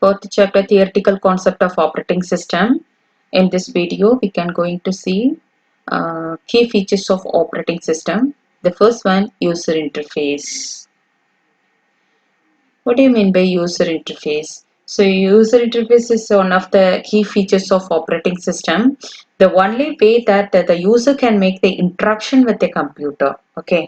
Fourth chapter, theoretical concept of operating system. In this video, we can going to see key features of operating system. The first one, user interface. What do you mean by user interface? So user interface is one of the key features of operating system. The only way that the user can make the interaction with the computer. Okay.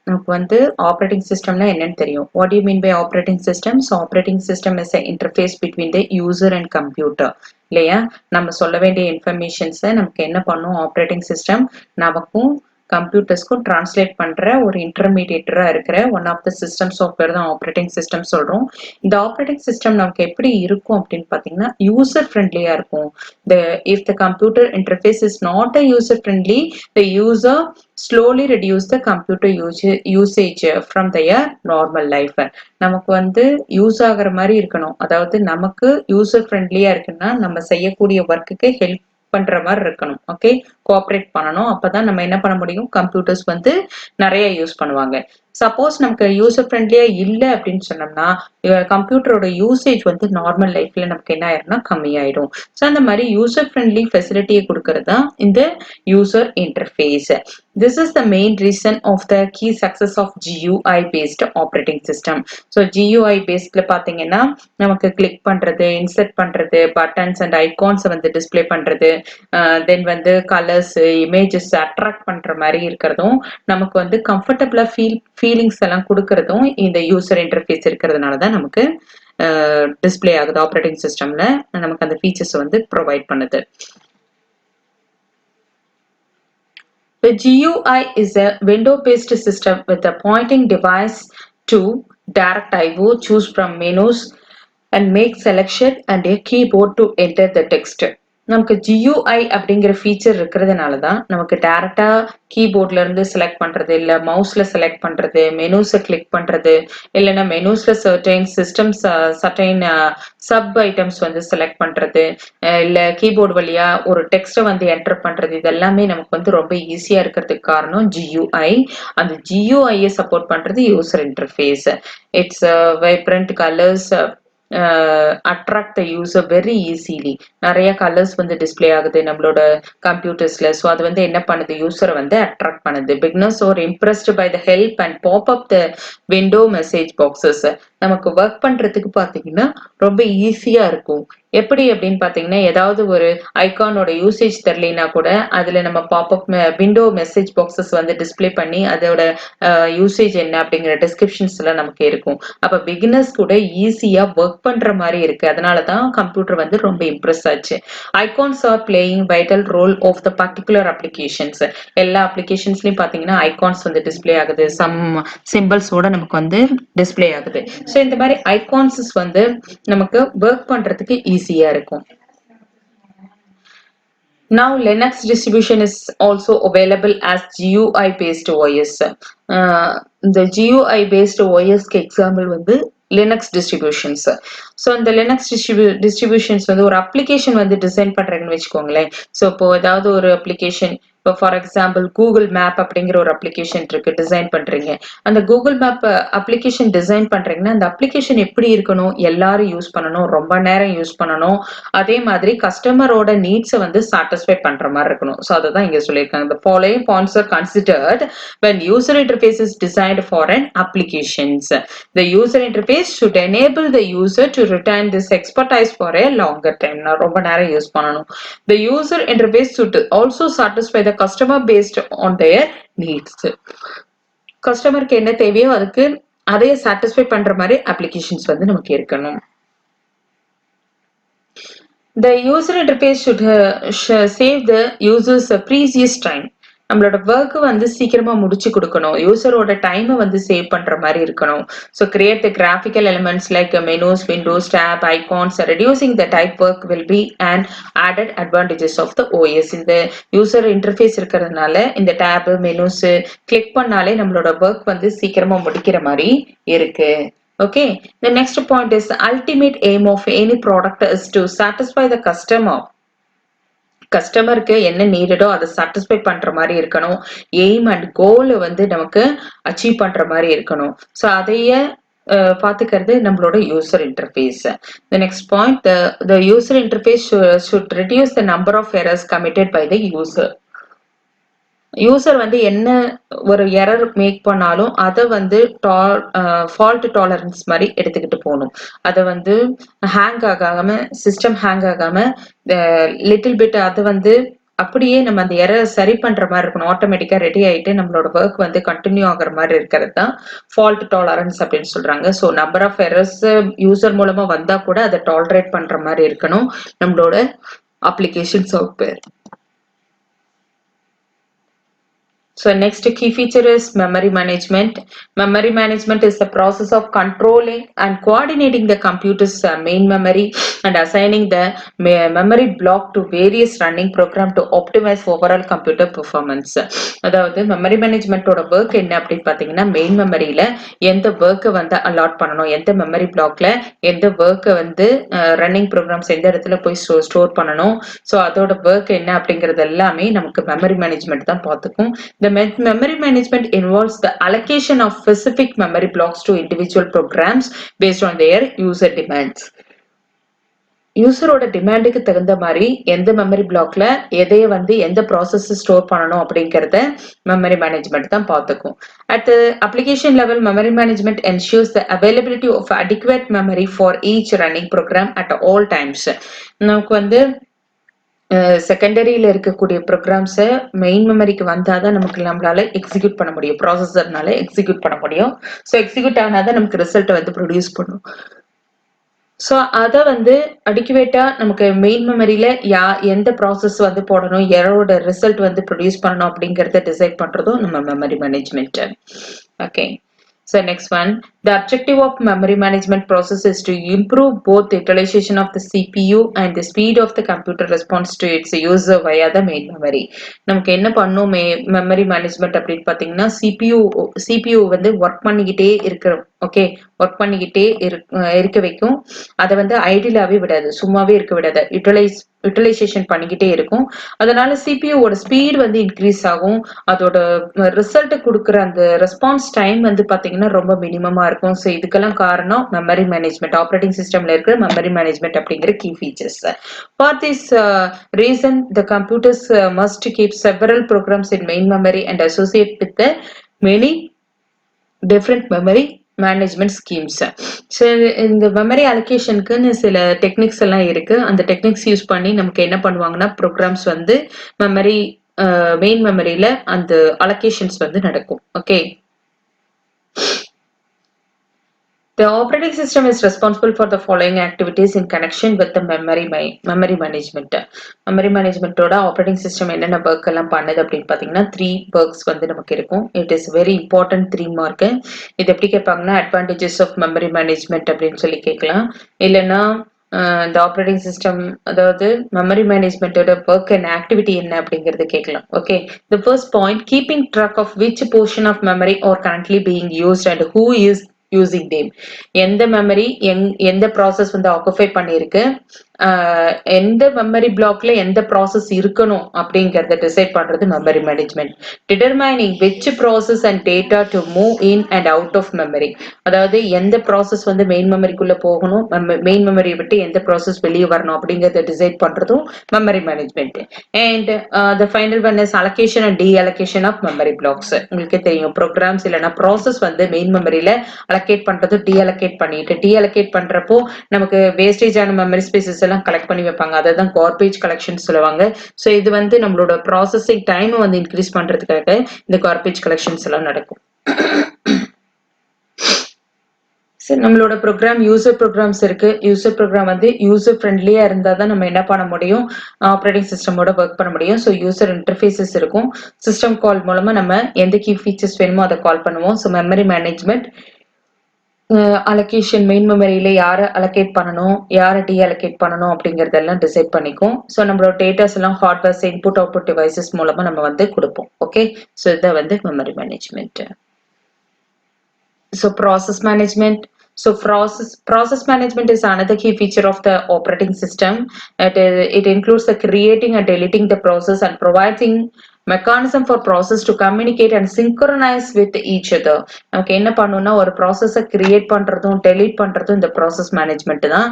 நமக்கு வந்து operating சிஸ்டம்னா என்னன்னு தெரியும். What you mean by operating system? So operating system is interface between the user and computer இல்லையா? நம்ம சொல்ல வேண்டிய இன்ஃபர்மேஷன்ஸை நமக்கு என்ன பண்ணும் ஆப்ரேட்டிங் சிஸ்டம் நமக்கும் கம்ப்யூட்டர்ஸ்க்கும் டிரான்ஸ்லேட் பண்ற ஒரு இன்டர்மீடியேட்டரா இருக்கிற one of the system software தான் ஆப்ரேட்டிங் சிஸ்டம் சொல்றோம். இந்த ஆப்ரேட்டிங் சிஸ்டம் நமக்கு எப்படி இருக்கும் அப்படின்னு பாத்தீங்கன்னா யூசர் ஃப்ரெண்ட்லியா இருக்கும். If the computer interface is not a user friendly, the user slowly reduce the computer usage from their normal life. நமக்கு வந்து யூஸ் ஆகிற மாதிரி இருக்கணும். அதாவது நமக்கு யூசர் ஃப்ரெண்ட்லியா இருக்குன்னா நம்ம செய்யக்கூடிய ஒர்க்குக்கு ஹெல்ப் பண்ற மாதிரி இருக்கணும். ஓகே, கோஆப்ரேட் பண்ணணும். அப்பதான் நம்ம என்ன பண்ண முடியும், கம்ப்யூட்டர்ஸ் வந்து நிறைய யூஸ் பண்ணுவாங்க. சப்போஸ் நமக்கு யூசர் ஃப்ரெண்ட்லியா இல்ல அப்படின்னு சொன்னோம்னா கம்ப்யூட்டரோட யூசேஜ் வந்து நார்மல் லைஃப்ல நமக்கு என்ன ஆயிரும்னா கம்மியாயிடும். ஸோ அந்த மாதிரி யூசர் ஃப்ரெண்ட்லி ஃபெசிலிட்டியை கொடுக்கறது தான் இந்த user interface. This is the main reason of the key success of GUI based operating system. So GUI based பாத்தீங்கன்னா நமக்கு கிளிக் பண்றது, இன்சர்ட் பண்றது, பட்டன்ஸ் அண்ட் ஐகான்ஸ் வந்து டிஸ்பிளே பண்றது, தென் வந்து கலர்ஸ், இமேஜஸ் அட்ராக்ட் பண்ற மாதிரி இருக்கிறதும் நமக்கு வந்து கம்ஃபர்டபுளா ஃபீலிங்ஸ் எல்லாம் கொடுக்கறதும் இந்த யூசர் இன்டர்ஃபேஸ் இருக்கிறதுனால தான் நமக்கு டிஸ்பிளே ஆகுது. ஆப்ரேட்டிங் சிஸ்டம்ல நமக்கு அந்த ஃபீச்சர்ஸ் வந்து ப்ரொவைட் பண்ணுது. The GUI is a window-based system with a pointing device to direct I/O, choose from menus, and make selection and a keyboard to enter the text. நமக்கு GUI அப்படிங்கிற feature இருக்கிறதுனால தான் நமக்கு டைரக்டா கீபோர்ட்ல இருந்து செலக்ட் பண்றது, இல்ல மவுஸ்ல செலக்ட் பண்றது, மெனுஸை கிளிக் பண்றது, இல்லைன்னா மெனுஸ்ல certain systems certain sub items வந்து செலக்ட் பண்றது, இல்ல கீபோர்டு வழியா ஒரு டெக்ஸ்ட்டை வந்து என்டர் பண்றது, இதெல்லாமே நமக்கு வந்து ரொம்ப ஈஸியா இருக்கிறதுக்கு காரணம் GUI. அந்த GUI-யை சப்போர்ட் பண்றது user interface. It's vibrant colours attract the user very easily. நிறைய கலர்ஸ் வந்து டிஸ்பிளே ஆகுது நம்மளோட கம்ப்யூட்டர்ஸ்ல. ஸோ அது வந்து என்ன பண்ணுது, யூசரை வந்து அட்ராக்ட் பண்ணுது. Beginners are impressed by the help and pop up the window message boxes. நமக்கு ஒர்க் பண்றதுக்கு பாத்தீங்கன்னா ரொம்ப ஈஸியா இருக்கும். எப்படி அப்படின்னு பாத்தீங்கன்னா ஏதாவது ஒரு ஐகானோட யூசேஜ் தெரியலனா கூட அதுல நம்ம பாப்அப் விண்டோ மெசேஜ் பாக்ஸஸ் வந்து டிஸ்பிளே பண்ணி அதோட யூசேஜ் என்ன அப்படிங்கிற டிஸ்கிரிப்ஷன்ஸ் எல்லாம் நமக்கு இருக்கும். அப்ப பிகினர்ஸ் கூட ஈஸியா ஒர்க் பண்ற மாதிரி இருக்கு. அதனாலதான் கம்ப்யூட்டர் வந்து ரொம்ப இம்ப்ரெஸ் ஆச்சு. Icons are playing vital role of the particular applications. எல்லா அப்ளிகேஷன்ஸ்லயும் பாத்தீங்கன்னா ஐகான்ஸ் வந்து டிஸ்பிளே ஆகுது, சம் சிம்பிள்ஸோட நமக்கு வந்து டிஸ்பிளே ஆகுது. ஸோ இந்த மாதிரி ஐகான்ஸ் வந்து நமக்கு ஒர்க் பண்றதுக்கு ஈஸியா இருக்கும். Now Linux distribution is also available as GUI based OS. The GUI based OS க்கு எக்ஸாம்பிள் வந்து லினக்ஸ் டிஸ்ட்ரிபியூஷன்ஸ். ஸோ இந்த லினக்ஸ் டிஸ்ட்ரிபியூஷன்ஸ் வந்து ஒரு அப்ளிகேஷன் வந்து டிசைன் பண்றீங்கன்னு வச்சுக்கோங்களேன். ஸோ இப்போ ஏதாவது ஒரு அப்ளிகேஷன், இப்போ ஃபார் எக்ஸாம்பிள் கூகுள் மேப் அப்படிங்கிற ஒரு அப்ளிகேஷன் இருக்கு, டிசைன் பண்றீங்க. அந்த கூகுள் மேப் அப்ளிகேஷன் டிசைன் பண்றீங்கன்னா அந்த அப்ளிகேஷன் எப்படி இருக்கணும், எல்லாரும் யூஸ் பண்ணணும், ரொம்ப நேரம் யூஸ் பண்ணணும், அதே மாதிரி கஸ்டமரோட நீட்ஸை வந்து சாட்டிஸ்ஃபை பண்ற மாதிரி இருக்கணும். ஸோ அதை தான் இங்க சொல்லியிருக்காங்க. The following points are considered when user interface is designed for an applications. The user interface should enable the user to retain this expertise for a longer time. நான் ரொம்ப நேரம் யூஸ் பண்ணணும். The user interface should also satisfy the customer based on their needs. கஸ்டமருக்கு என்ன தேவையோ அதுக்கு அதையே satisfy பண்ற மாதிரி அப்ளிகேஷன்ஸ் வந்து நமக்கு இருக்கணும். The user interface should save the user's precious time. நம்மளோட ஒர்க் வந்து சீக்கிரமா முடிச்சு கொடுக்கணும், யூசரோட டைமை வந்து சேவ் பண்ற மாதிரி இருக்கணும். So create the graphical elements like menus, windows, tab, icons. Reducing the type work will be and added advantages of the OS. இந்த யூசர் இன்டர்ஃபேஸ் இருக்கிறதுனால இந்த டேப், மெனூஸ் கிளிக் பண்ணாலே நம்மளோட ஒர்க் வந்து சீக்கிரமா முடிக்கிற மாதிரி இருக்கு. Okay, the next point is the ultimate aim of any product is to satisfy the customer. கஸ்டமருக்கு என்ன நீடடோ அதை சாட்டிஸ்ஃபை பண்ற மாதிரி இருக்கணும். எய்ம் அண்ட் கோல் வந்து நமக்கு அச்சீவ் பண்ற மாதிரி இருக்கணும். ஸோ அதையே பார்த்துக்கிறது நம்மளோட user interface. The next point, the user interface should reduce the number of errors committed by the user. User வந்து என்ன ஒரு எரர் மேக் பண்ணாலும் அதை வந்து ஃபால்ட் டாலரன்ஸ் மாதிரி எடுத்துக்கிட்டு போகணும். அதை வந்து ஹேங் ஆகாம சிஸ்டம் ஹேங் ஆகாம லிட்டில் பிட் அதை வந்து அப்படியே நம்ம அந்த எரர் சரி பண்ற மாதிரி இருக்கணும். ஆட்டோமேட்டிக்கா ரெடி ஆயிட்டு நம்மளோட ஒர்க் வந்து கண்டினியூ ஆகுற மாதிரி இருக்கிறது தான் ஃபால்ட் டாலரன்ஸ் அப்படின்னு சொல்றாங்க. So number of errors user மூலமா வந்தா கூட அதை டாலரேட் பண்ற மாதிரி இருக்கணும் நம்மளோட application software. So next key feature is memory management. Memory management is the process of controlling and coordinating the computer's main memory and assigning the memory block to various running program to optimize overall computer performance. அதாவது memory மேனேஜ்மெண்டோட work என்ன அப்படின்னு பாத்தீங்கன்னா, main மெமரியில எந்த ஒர்க்கை வந்து allot பண்ணணும், எந்த memory பிளாக்ல எந்த ஒர்க்கை வந்து ரன்னிங் ப்ரோக்ராம்ஸ் எந்த இடத்துல போய் ஸ்டோர் பண்ணணும், ஸோ அதோட ஒர்க் என்ன அப்படிங்கிறது எல்லாமே நமக்கு மெமரி மேனேஜ்மெண்ட் தான் பார்த்துக்கும். The memory management involves the allocation of specific memory blocks to individual programs based on their user demands. யூசரோட டிமாண்டுக்கு தகுந்த மாதிரி எந்த மெமரி பிளாக்ல எதைய வந்து எந்த ப்ராசஸ் ஸ்டோர் பண்ணணும் அப்படிங்கறத மெமரி மேனேஜ்மெண்ட் தான் பார்த்துக்கும். At application level memory management ensures the availability of adequate memory for each running program at all times. நமக்கு வந்து செகண்டரியில இருக்கக்கூடிய ப்ரோக்ராம்ஸ மெயின் மெமரிக்கு வந்தாதான் நமக்கு நம்மளால எக்ஸிக்யூட் பண்ண முடியும், ப்ராசஸர்னால எக்ஸிக்யூட் பண்ண முடியும். ஸோ எக்ஸிக்யூட் ஆனாதான் நமக்கு ரிசல்ட்டை வந்து ப்ரொடியூஸ் பண்ணும். ஸோ அதை வந்து அடிக்குவேட்டா நமக்கு மெயின் மெமரியில எந்த ப்ராசஸ் வந்து போடணும், யாரோட ரிசல்ட் வந்து ப்ரொடியூஸ் பண்ணணும் அப்படிங்கறத டிசைட் பண்றதும் நம்ம memory management. Okay. So next one, the objective of memory management process is to improve both the utilization of the CPU and the speed of the computer response to its user via the main memory. நமக்கு என்ன பண்ணும் memory management அப்படின்னு பாத்தீங்கன்னா, CPU வந்து work பண்ணிக்கிட்டே இருக்கிறோம். Okay, work பண்ணிக்கிட்டே இருக்க வைக்கும். அதை வந்து ஐடியலாவே விடாது, சும்மாவே இருக்க விடாது, யூட்டிலைசேஷன் பண்ணிக்கிட்டே இருக்கும். அதனால சிபியூவோட ஸ்பீட் வந்து இன்க்ரீஸ் ஆகும். அதோட ரிசல்ட் கொடுக்குற அந்த ரெஸ்பான்ஸ் டைம் வந்து பாத்தீங்கன்னா ரொம்ப மினிமமா இருக்கும். ஸோ இதுக்கெல்லாம் காரணம் மெமரி மேனேஜ்மெண்ட், ஆப்ரேட்டிங் சிஸ்டம்ல இருக்கிற மெமரி மேனேஜ்மெண்ட் அப்படிங்கிற key features. For this reason the computers must keep several programs in main memory and associate with the many different memory management schemes. So இந்த மெமரி அலோகேஷனுக்குன்னு சில techniques எல்லாம் இருக்கு. அந்த techniques use பண்ணி நமக்கு என்ன பண்ணுவாங்கன்னா, ப்ரோக்ராம்ஸ் வந்து மெமரி மெயின் மெமரியில அந்த அலோகேஷன்ஸ் வந்து நடக்கும். Okay. The operating system is responsible for the following activities in connection with the memory management. Memory management ஓட operating system என்னென்ன ஒர்க் எல்லாம் பண்ணுது அப்படின்னு பாத்தீங்கன்னா, 3 ஒர்க்ஸ் வந்து நமக்கு இருக்கும். It is very important 3 mark. இது எப்படி கேட்பாங்கன்னா, advantages of memory management அப்படின்னு சொல்லி கேட்கலாம். இல்லைன்னா இந்த ஆப்ரேட்டிங் சிஸ்டம், அதாவது மெமரி மேனேஜ்மெண்டோட ஒர்க் அண்ட் ஆக்டிவிட்டி என்ன அப்படிங்கிறது கேட்கலாம். Okay. The first point, keeping track of which portion of memory are currently being used and who is using name. எந்த மெமரி எந்த ப்ராசஸ் வந்து ஆக்குபை பண்ணிருக்கு, எந்த மெமரி பிளாக்ல எந்த ப்ராசஸ் இருக்கணும் அப்படிங்கறத டிசைட் பண்றது memory management. Determining which process and data to move in and out of memory. அதாவது எந்த ப்ராசஸ் வந்து மெயின் மெமரிக்குள்ள போகணும், மெயின் மெமரியை விட்டு எந்த ப்ராசஸ் வெளியே வரணும் அப்படிங்கறத டிசைட் பண்றதும் memory management. And the final one is allocation and deallocation of memory blocks. உங்களுக்கு தெரியும், ப்ரோக்ராம்ஸ் இல்லைன்னா ப்ராசஸ் வந்து மெயின் மெமரியில அலோகேட் பண்றது, டி அலோகேட் பண்ணிட்டு, டி அலோகேட் பண்றப்போ நமக்கு வேஸ்டேஜ் ஆன மெமரி ஸ்பேசஸ் எல்லாம் கலெக்ட் பண்ணி வைப்பாங்க. அதான் கார்பேஜ் கலெக்ஷன் சொல்லுவாங்க. ஸோ இது வந்து நம்மளோட ப்ராசஸிங் டைம் வந்து இன்க்ரீஸ் பண்றதுக்காக இந்த கார்பேஜ் கலெக்ஷன்ஸ் எல்லாம் நடக்கும். நம்மளோட ப்ரோக்ராம் யூசர் ப்ரோக்ராம்ஸ் இருக்கு. யூசர் ப்ரோக்ராம் வந்து யூசர் ஃப்ரெண்ட்லியா இருந்தா தான் நம்ம என்ன பண்ண முடியும், ஆப்ரேட்டிங் சிஸ்டமோட ஒர்க் பண்ண முடியும். ஸோ யூசர் இன்டர்ஃபேசஸ் இருக்கும். சிஸ்டம் கால் மூலமா நம்ம எந்த கீ ஃபீச்சர்ஸ் வேணுமோ அதை கால் பண்ணுவோம். So memory management allocation main மெமரியில யாரை அலோகேட் பண்ணணும், யாரை டி அலோகேட் பண்ணணும் அப்படிங்கறதெல்லாம் டிசைட் பண்ணிக்கும். ஸோ நம்மளோட டேட்டாஸ் எல்லாம் ஹார்ட்வேர்ஸ் இன்புட் அவுட்புட் டிவைசஸ் மூலமா நம்ம வந்து கொடுப்போம். ஓகே. ஸோ இதான் வந்து memory management. So process management. So process management is another key feature of the operating system. It includes the creating and deleting the process and mechanism for process to communicate and synchronize with each other. நமக்கு என்ன பண்ணணும்னா ஒரு ப்ராசஸை create பண்றதும் delete பண்றதும் இந்த process management தான்.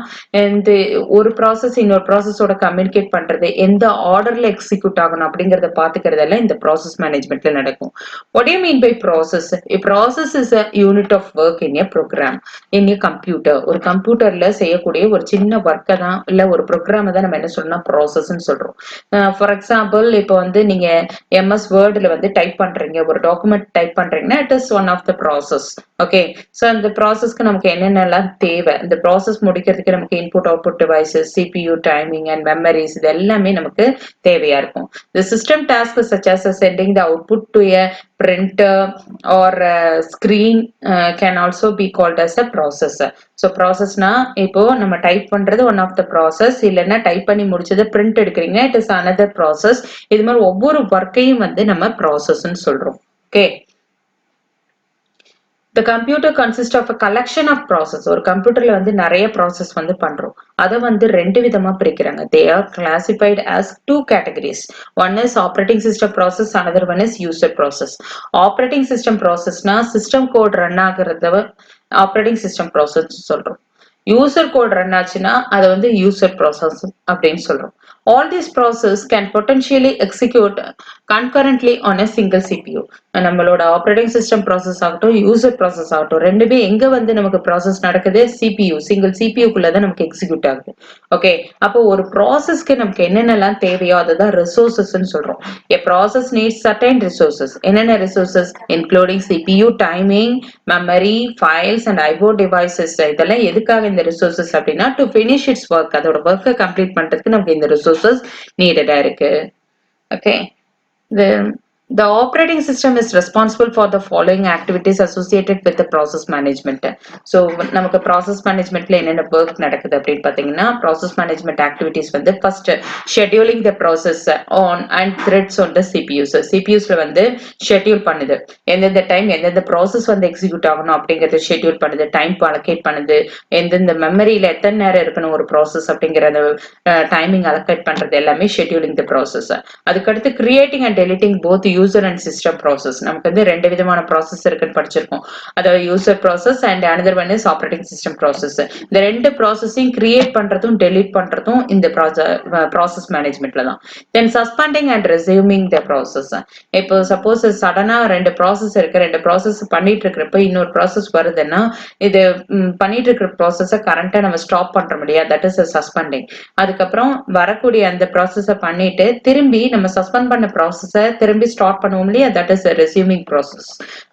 இந்த ஒரு ப்ராசஸ் இன்னொரு ப்ராசஸோட கம்யூனிகேட் பண்றது எந்த ஆர்டர்ல எக்ஸிக்யூட் ஆகணும் அப்படிங்கறத பாத்துக்கிறதெல்லாம் இந்த ப்ராசஸ் மேனேஜ்மெண்ட்ல நடக்கும். What do you mean by process? A process is a unit of work in a program, in a computer. ஒரு கம்ப்யூட்டர்ல செய்யக்கூடிய ஒரு சின்ன ஒர்க்கை தான் இல்ல ஒரு ப்ரோக்ராமை தான் நம்ம என்ன சொல்லணும் ப்ராசஸ்ன்னு சொல்றோம். ஃபார் எக்ஸாம்பிள் இப்போ வந்து நீங்க எம்எஸ் வேர்டுல வந்து டைப் பண்றீங்க, ஒரு டாக்குமெண்ட் டைப் பண்றீங்கன்னா it is one of the process. Okay, so அந்த ப்ராசஸ்க்கு நமக்கு என்னென்னலாம் தேவை, இந்த ப்ராசஸ் முடிக்கிறதுக்கு நமக்கு input output devices, CPU, timing and memories, இது எல்லாமே நமக்கு தேவையா இருக்கும். The system tasks such as sending the output to a printer or screen can also be called as a process. So processனா இப்போ நம்ம டைப் பண்றது ஒன் ஆஃப் த ப்ராசஸ், இல்லைன்னா type பண்ணி முடிச்சது பிரிண்ட் எடுக்கிறீங்க, இட் இஸ் another ப்ராசஸ். இது மாதிரி ஒவ்வொரு ஒர்க்கையும் வந்து நம்ம ப்ராசஸ்ன்னு சொல்றோம். Okay, the computer consists of a collection of process. ஒரு கம்ப்யூட்டர்ல வந்து நிறைய ப்ராசஸ் வந்து பண்றோம். அதை வந்து ரெண்டு விதமா பிரிக்கிறாங்க. They are classified as two categories. One is operating system process, another one is user process. Operating system processனா சிஸ்டம் கோட் ரன் ஆகுறத ஆப்ரேட்டிங் சிஸ்டம் ப்ராசஸ் சொல்றோம். யூசர் கோட் ரன் ஆச்சுன்னா அதை வந்து யூசர் ப்ராசஸ் அப்படின்னு சொல்றோம். All these process can potentially execute concurrently on a single CPU. நம்மளோட operating system process ஆகட்டும், யூசர் ப்ராசஸ் ஆகட்டும், ரெண்டுமே எங்க வந்து நமக்கு ப்ராசஸ் நடக்குது, சிபியூ, சிங்கிள் சிபியூக்குள்ளதான் நமக்கு எக்ஸிக்யூட் ஆகுது. ஓகே, அப்போ ஒரு ப்ராசஸ்க்கு நமக்கு என்னென்னலாம் தேவையோ அதுதான் ரிசோர்சஸ்ன்னு சொல்றோம். A process needs certain resources. என்னென்ன resources? Including CPU, timing, memory, files and IO devices. இதெல்லாம் எதுக்காக இந்த ரிசோர்சஸ் அப்படின்னா டு ஃபினிஷ் இட்ஸ் ஒர்க், அதோட ஒர்க்கை கம்ப்ளீட் பண்றதுக்கு நமக்கு இந்த ரிசோர்சஸ் நீடடா இருக்கு. Okay, the operating system is responsible for the following activities associated with the process management. So நமக்கு process managementல என்னென்ன work நடக்குது அப்படின்னு பாத்தீங்கன்னா, process management activities வந்து first scheduling the process on and threads on the CPUs. CPUsல வந்து schedule பண்ணுது, எந்தெந்த time எந்தெந்த ப்ராசஸ் வந்து எக்ஸிக்யூட் ஆகணும் அப்படிங்கறத ஷெட்யூல் பண்ணுது, டைம் அலோகேட் பண்ணுது, எந்தெந்த மெமரியில எத்தனை நேரம் இருக்கணும் ஒரு ப்ராசஸ் அப்படிங்கிற டைமிங் அலோகேட் பண்றது எல்லாமே ஷெட்யூலிங் த ப்ராசஸ். அதுக்கடுத்து creating and deleting both user and system process. நமக்கு வந்து ரெண்டு விதமான ப்ராசஸ் இருக்குன்னு படிச்சிருக்கோம். அதாவது user process and another one is operating system process. இந்த ரெண்டு ப்ராசஸையும் கிரியேட் பண்றதும் டெலிட் பண்றதும் இந்த ப்ராசஸ் மேனேஜ்மெண்ட்ல தான். தென் suspending and resuming the process. இப்போ சப்போஸ் சடனா ரெண்டு ப்ராசஸ் இருக்கு, ரெண்டு ப்ராசஸ் பண்ணிட்டு இருக்கிறப்ப இன்னொரு ப்ராசஸ் வருதுன்னா இது பண்ணிட்டு இருக்கிற ப்ராசஸை கரண்டா நம்ம ஸ்டாப் பண்ற முடியாது, தட் இஸ் சஸ்பெண்டிங். அதுக்கப்புறம் வரக்கூடிய அந்த ப்ராசஸை பண்ணிட்டு திரும்பி நம்ம சஸ்பெண்ட் பண்ண ப்ராசஸை திரும்பி ஸ்டார்ட் பண்ணுவோம் இல்லையா, that is resuming process.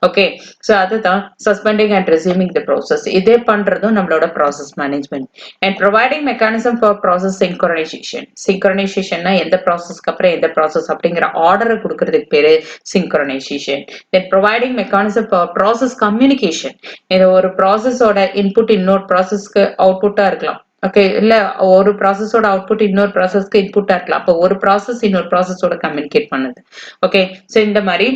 Okay, so அதுதான் suspending and resuming the process. இதே பண்றதும் நம்மளோட process management. And providing mechanism for process synchronisation. சிங்க்ரோனைசேஷன்னா எந்த ப்ராசஸ்க்கு அப்புறம் எந்த ப்ராசஸ் அப்படிங்கிற ஆர்டரை கொடுக்கறதுக்கு பேரு synchronisation. Then providing mechanism for process communication. இது ஒரு ப்ராசஸோட இன்புட் இன்னொரு ப்ராசஸ்க்கு அவுட்புட்டா இருக்கலாம். ஓகே, இல்ல ஒரு ப்ராசஸோட அவுட்புட் இன்னொரு ப்ராசஸ்க்கு இன்புட்டா இருக்கலாம். அப்போ ஒரு ப்ராசஸ் இன்னொரு ப்ராசஸோட கம்யூனிகேட் பண்ணுது. ஓகே, ஸோ இந்த மாதிரி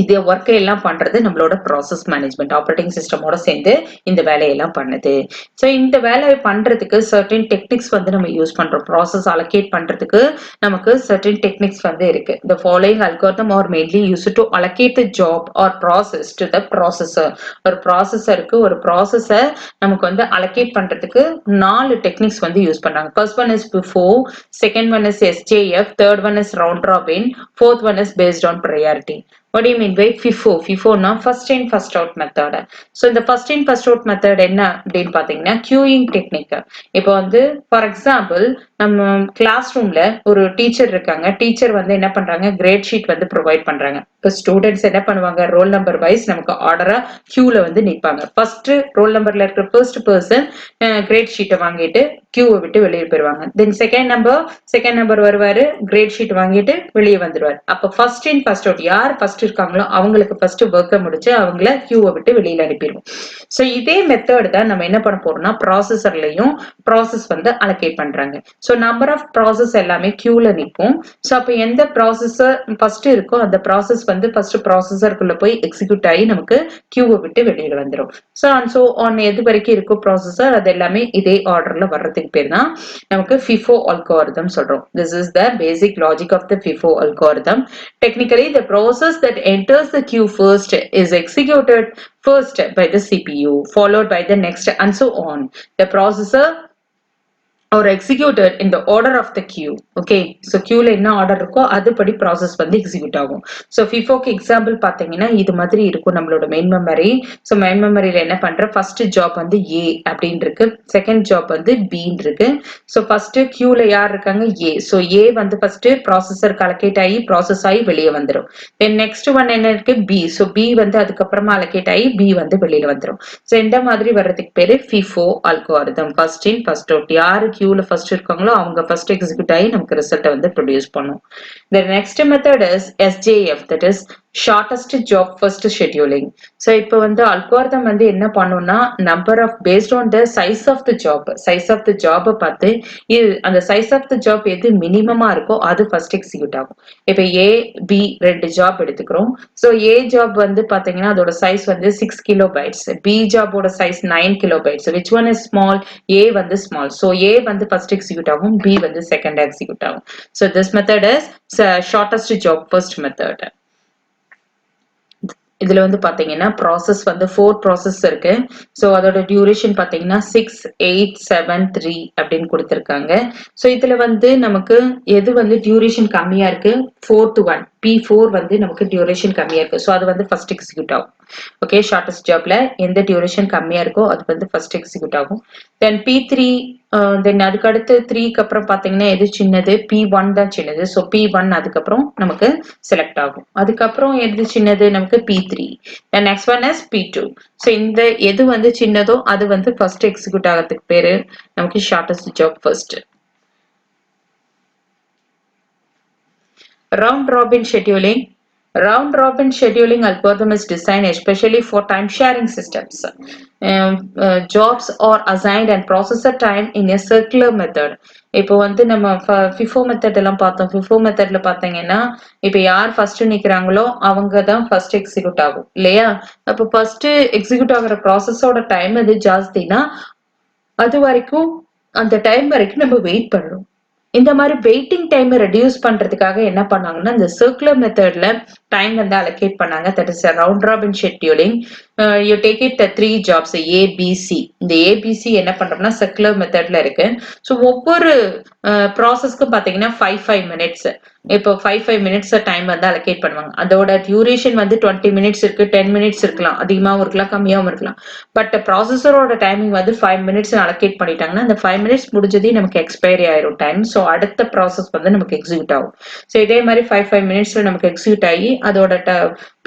இது ஒர்க்கை எல்லாம் பண்றது நம்மளோட ப்ராசஸ் மேனேஜ்மெண்ட், ஆப்ரேட்டிங் சிஸ்டமோட சேர்ந்து இந்த வேலையெல்லாம் பண்ணுது. ஸோ இந்த வேலையை பண்றதுக்கு சர்டன் டெக்னிக்ஸ் வந்து நம்ம யூஸ் பண்றோம். ப்ராசஸ் அலோகேட் பண்றதுக்கு நமக்கு சர்டன் டெக்னிக்ஸ் வந்து இருக்கு. The following algorithm are mainly used to allocate the job or process to the processor. ஒரு ப்ராசஸருக்கு ஒரு ப்ராசஸை நமக்கு வந்து அலோகேட் பண்றதுக்கு 4 டெக்னிக்ஸ் வந்து யூஸ் பண்றாங்க. First one is FIFO, second one is SJF, third one is round robin, fourth one is based on priority. What do you mean by FIFO? FIFO னா first in first out method. So இந்த first in first out method என்ன அப்படின்னு பாத்தீங்கன்னா queuing technique. இப்போ வந்து for example நம்ம class ரூம்ல ஒரு டீச்சர் இருக்காங்க, டீச்சர் வந்து என்ன பண்றாங்க, கிரேட் ஷீட் வந்து ப்ரொவைட் பண்றாங்க. இப்போ ஸ்டூடெண்ட்ஸ் என்ன பண்ணுவாங்க, ரோல் நம்பர் வைஸ் நமக்கு ஆர்டரா கியூல வந்து நிற்பாங்க. ஃபர்ஸ்ட் ரோல் நம்பர்ல இருக்கிற ஃபர்ஸ்ட் பர்சன் கிரேட் ஷீட்டை வாங்கிட்டு கியூவை விட்டு வெளியே போயிருவாங்க. தென் செகண்ட் நம்பர் வருவாரு, கிரேட் ஷீட் வாங்கிட்டு வெளியே வந்துருவாரு. அப்ப ஃபர்ஸ்ட் இன் ஃபர்ஸ்ட் அவுட், யார் ஃபர்ஸ்ட் இருக்காங்களோ அவங்களுக்கு ஃபர்ஸ்ட் ஒர்க்கை முடிச்சு அவங்கள கியூவை விட்டு வெளியில அனுப்பிடுவோம். ஸோ இதே மெத்தட் தான் நம்ம என்ன பண்ண போறோம்னா ப்ராசஸர்லையும் ப்ராசஸ் வந்து அலோகேட் பண்றாங்க. ஸோ நம்பர் ஆஃப் ப்ராசஸ் எல்லாமே கியூல நிற்கும். ஸோ அப்போ எந்த ப்ராசஸர் ஃபர்ஸ்ட் இருக்கோ அந்த ப்ராசஸ் வந்து ஃபர்ஸ்ட் ப்ராசஸருக்குள்ள போய் எக்ஸிக்யூட் ஆகி நமக்கு கியூவை விட்டு வெளியில வந்துடும். ஸோ அண்ட் ஸோ ஆன் எது வரைக்கும் இருக்கோ ப்ராசஸர் அது எல்லாமே இதே ஆர்டர்ல வர்றதுக்கு பேர் தான் நமக்கு FIFO algorithm சொல்றோம். This is the basic logic of the FIFO algorithm. Technically, the process that enters the queue first is executed first by the CPU, followed by the next, and so on. The processor or executed in the order of the queue. Okay, so queue ல என்ன order இருக்கோ அதுபடி process வந்து execute ஆகும். So ஃபிஃபோக்கு example பார்த்தீங்கன்னா இது மாதிரி இருக்கும் நம்மளோட மெயின் மெமரி. ஸோ மெயின் மெமரியில என்ன பண்ற ஃபர்ஸ்ட் ஜாப் வந்து ஏ அப்படின்னு இருக்கு, செகண்ட் ஜாப் வந்து பின்னு இருக்கு. ஸோ ஃபர்ஸ்ட் கியூல யார் இருக்காங்க ஏ. ஸோ ஏ வந்து ஃபர்ஸ்ட் ப்ராசஸருக்கு அலோகேட் ஆகி ப்ராசஸ் ஆகி வெளியே வந்துடும். தென் நெக்ஸ்ட் ஒன் என்ன இருக்கு பி. ஸோ பி வந்து அதுக்கப்புறமா அலோகேட் ஆகி பி வந்து வெளியில வந்துடும். ஸோ இந்த மாதிரி வர்றதுக்கு பேரு FIFO algorithm. First in first out. யாரு கியூல ஃபர்ஸ்ட் இருக்காங்களோ அவங்க ஃபர்ஸ்ட் எக்ஸிக்யூட் ஆகி நமக்கு ரிசல்ட்டை வந்து ப்ரொடியூஸ் பண்ணும். The next method is SJF, that is shortest job first scheduling. So இப்போ வந்து அல்காரிதம் வந்து என்ன பண்ணும்னா number of based on the size of the job பார்த்து அந்த சைஸ் ஆஃப் த ஜாப் எது மினிமமா இருக்கோ அது ஃபர்ஸ்ட் எக்ஸிக்யூட் ஆகும். இப்போ ஏ பி ரெண்டு ஜாப் எடுத்துக்கிறோம். ஸோ ஏ ஜாப் வந்து பாத்தீங்கன்னா அதோட சைஸ் வந்து 6 கிலோபைட்ஸ், பி ஜாபோட size 9 kilobytes. Which one is small? A வந்து ஸ்மால். ஸோ ஏ வந்து ஃபர்ஸ்ட் எக்ஸிக்யூட் ஆகும், பி வந்து செகண்ட் எக்ஸிக்யூட் ஆகும். So this method is shortest job first method. இதுல வந்து பாத்தீங்கன்னா ப்ராசஸ் வந்து 4 ப்ராசஸ் இருக்கு. ஸோ அதோட டியூரேஷன் பாத்தீங்கன்னா 6, 8, 7, 3 அப்படின்னு கொடுத்துருக்காங்க. ஸோ இதுல வந்து நமக்கு எது வந்து டியூரேஷன் கம்மியா இருக்கு? 4 to 1 P4 வந்து நமக்கு டியூரேஷன் கம்மியா இருக்கு. ஸோ அது வந்து ஃபர்ஸ்ட் எக்ஸிக்யூட் ஆகும். ஓகே, ஷார்டஸ்ட் ஜாப்ல எந்த டியூரேஷன் கம்மியா இருக்கோ அது வந்து ஃபர்ஸ்ட் எக்ஸிக்யூட் ஆகும். தென் P3, தென் அதுக்கு அடுத்து 3க்கு அப்புறம் பாத்தீங்கன்னா எது சின்னது? P1 தான் சின்னது. ஸோ P1 அதுக்கப்புறம் நமக்கு செலக்ட் ஆகும். அதுக்கப்புறம் எது சின்னது? நமக்கு P3. then next one is P2. So இந்த எது வந்து சின்னதோ அது வந்து ஃபர்ஸ்ட் எக்ஸிக்யூட் ஆகிறதுக்கு பேரு நமக்கு shortest job first. Round robin scheduling. Round robin scheduling algorithm is designed especially for time sharing systems. Jobs are assigned and processor time in a circular method. இப்போ வந்து நம்ம FIFO மெத்தட் எல்லாம் பார்த்தோம். FIFO மெத்தட்ல பாத்தீங்கன்னா இப்ப யார் ஃபர்ஸ்ட் நிக்கிறாங்களோ அவங்க தான் ஃபர்ஸ்ட் எக்ஸிக்யூட் ஆகும் இல்லையா? அப்போ ஃபர்ஸ்ட் எக்ஸிக்யூட் ஆகிற ப்ராசஸோட டைம் அது ஜாஸ்தினா அது வரைக்கும் அந்த டைம் வரைக்கும் நம்ம வெயிட் பண்ணணும். இந்த மாதிரி வெயிட்டிங் டைம் ரெடியூஸ் பண்றதுக்காக என்ன பண்ணாங்கன்னா இந்த சர்க்குலர் மெத்தட்ல டைம் வந்து அலோகேட் பண்ணாங்க. That is round robin scheduling. You take it 3 jobs ABC. இந்த ஏபிசி என்ன பண்றோம்னா சர்க்குலர் மெத்தட்ல இருக்கு. ஸோ ஒவ்வொரு ப்ராசஸ்க்கும் பாத்தீங்கன்னா 5 மினிட்ஸ். இப்போ 5 மினிட்ஸ் டைம் வந்து அலோகேட் பண்ணுவாங்க. அதோட டியூரேஷன் வந்து 20 மினிட்ஸ் இருக்கு, 10 மினிட்ஸ் இருக்கலாம், அதிகமாகவும் இருக்கலாம், கம்மியாகவும் இருக்கலாம். பட் ப்ராசஸரோட டைமிங் வந்து 5 மினிட்ஸ் அலோகேட் பண்ணிட்டாங்கன்னா அந்த 5 மினிட்ஸ் முடிஞ்சதே நமக்கு எக்ஸ்பைரி ஆயிரும் டைம். ஸோ அடுத்த ப்ராசஸ் வந்து நமக்கு எக்ஸிக்யூட் ஆகும். ஸோ இதே மாதிரி 5 மினிட்ஸ்ல நமக்கு எக்ஸிக்யூட் ஆகி அதோட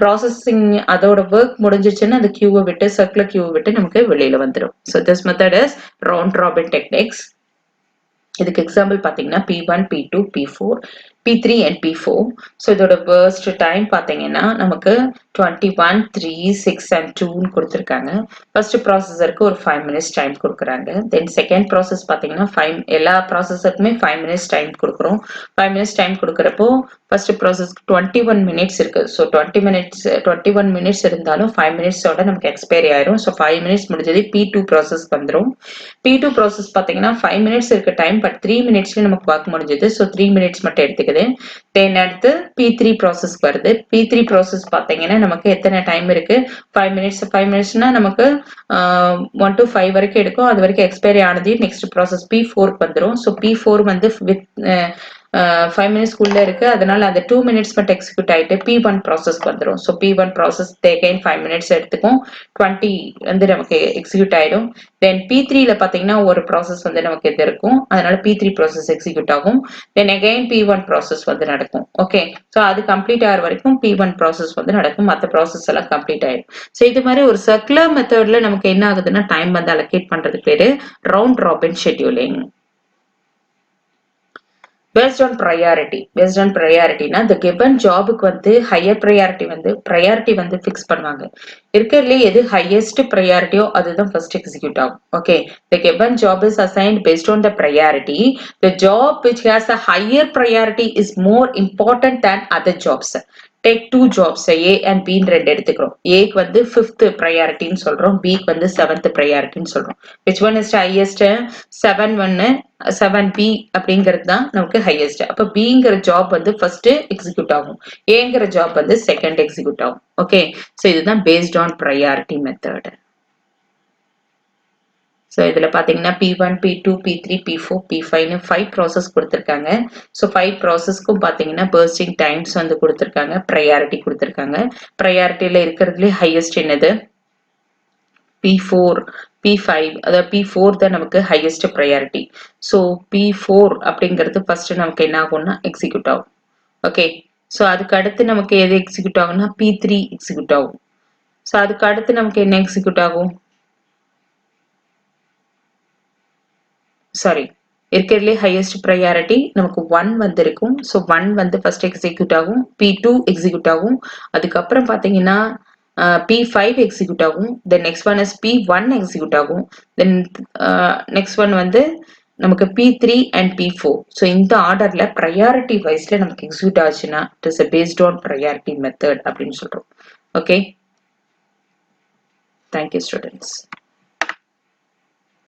ப்ராசஸிங் அதோட ஒர்க் முடிஞ்சிச்சுன்னா அந்த கியூவை விட்டு சர்க்குலர் கியூவை விட்டு நமக்கு வெளியில வந்துடும். So this method is round robin techniques. இதுக்கு எக்ஸாம்பிள் பாத்தீங்கன்னா P1, P2, P4, P3 and P4. So இதோட burst டைம் பாத்தீங்கன்னா நமக்கு 21, 3, 6 and 2 கொடுத்துருக்காங்க. ஃபர்ஸ்ட் ப்ராசஸருக்கு ஒரு 5 மினிட்ஸ் டைம் கொடுக்குறாங்க. தென் செகண்ட் ப்ராசஸ் பாத்தீங்கன்னா எல்லா ப்ராசஸருக்குமே 5 மினிட்ஸ் டைம் கொடுக்குறோம். 5 மினிட்ஸ் டைம் கொடுக்குறப்போ ஃபர்ஸ்ட் ப்ராசஸ்க்கு 21 மினிட்ஸ் இருக்கு. ஸோ 21 மினிட்ஸ் இருந்தாலும் 5 மினிட்ஸோட நமக்கு எக்ஸ்பைரி ஆயிரும். ஸோ 5 மினிட்ஸ் முடிஞ்சது P2 ப்ராசஸ் வந்துடும். P2 ப்ராசஸ் பாத்தீங்கன்னா 5 மினிட்ஸ் இருக்கு டைம், பட் 3 மினிட்ஸ்ல நமக்கு பார்க்க முடிஞ்சது. ஸோ 3 மினிட்ஸ் மட்டும் எடுத்துக்குது. தென் அடுத்து P3 ப்ராசஸ் வருது. P3 ப்ராசஸ் பாத்தீங்கன்னா நமக்கு எத்தனை டைம் இருக்கு? 5 மினிட்ஸ்னா நமக்கு 1 to 5 வரைக்கும் எடுக்கும். அது வரைக்கும் எக்ஸ்பைரி ஆனது நெக்ஸ்ட் ப்ராசஸ் P4க்கு வந்துடும். ஸோ P4 வந்து வித் 5 மினிட்ஸ்க்குள்ள இருக்கு, அதனால அந்த 2 மினிட்ஸ் மட்டும் எக்ஸிக்யூட் ஆயிட்டு P1 ப்ராசஸ்க்கு வந்துடும். So P1 process again 5 minutes எடுத்துக்கும், 20 வந்து நமக்கு எக்ஸிக்யூட் ஆயிடும். தென் P3ல பாத்தீங்கன்னா ஒரு ப்ராசஸ் வந்து நமக்கு இது இருக்கும், அதனால P3 ப்ராசஸ் எக்ஸிக்யூட் ஆகும். தென் அகைன் P1 ப்ராசஸ் வந்து நடக்கும். ஓகே, ஸோ அது கம்ப்ளீட் ஆகிற வரைக்கும் P1 ப்ராசஸ் வந்து நடக்கும், மற்ற ப்ராசஸ் எல்லாம் கம்ப்ளீட் ஆயிடும். ஸோ இது மாதிரி ஒரு சர்க்குலர் மெத்தட்ல நமக்கு என்ன ஆகுதுன்னா டைம் வந்து அலோகேட் பண்றது பேரு round robin scheduling. based on priority na the given job க்கு வந்து higher priority வந்து fix பண்ணுவாங்க இருக்கறதுல எது highest priority ஓ அதுதான் first execute ஆகும் okay the given job is assigned based on the priority the job which has a higher priority is more important than other jobs take two jobs A and B ன்னு ரெண்டு எடுத்துக்கிறோம் A க்கு வந்து 5th priority ன்னு சொல்றோம் B க்கு வந்து 7th priority ன்னு சொல்றோம் which one is the highest 7B அப்படிங்கிறது தான் நமக்கு highest அப்ப Bங்கிற job வந்து first execute ஆகும் Aங்கிற job வந்து second execute ஆகும் okay so இதுதான் based on priority method so இதுல பாத்தீங்கன்னா P1 P2 P3 P4 P5 ன்னு 5 process கொடுத்திருக்காங்க so 5 processக்கும் பாத்தீங்கன்னா bursting times வந்து கொடுத்திருக்காங்க priority கொடுத்திருக்காங்க priorityல இருக்கிறதுலே highest என்னது P4 P5 அதாவது P4 தான் நமக்கு highest priority so P4 அப்படிங்கிறது first நமக்கு என்ன ஆகும்னா execute ஆகும் okay so அதுக்கு அடுத்து நமக்கு எது execute ஆகும்னா P3 execute ஆகும் so அதுக்கு அடுத்து நமக்கு என்ன execute ஆகும் சாரி இருக்கிறதுலே highest priority நமக்கு 1 வந்து இருக்கும் so 1 வந்து first execute ஆகும் P2 execute ஆகும் அதுக்கப்புறம் பாத்தீங்கன்னா P5 execute ஆகும் then next one is P1 execute ஆகும் then next one வந்து நமக்கு P3 and P4 so இந்த ஆர்டர்ல priority wiseல நமக்கு execute ஆச்சுன்னா it is based on priority method அப்படின்னு சொல்றோம் okay thank you students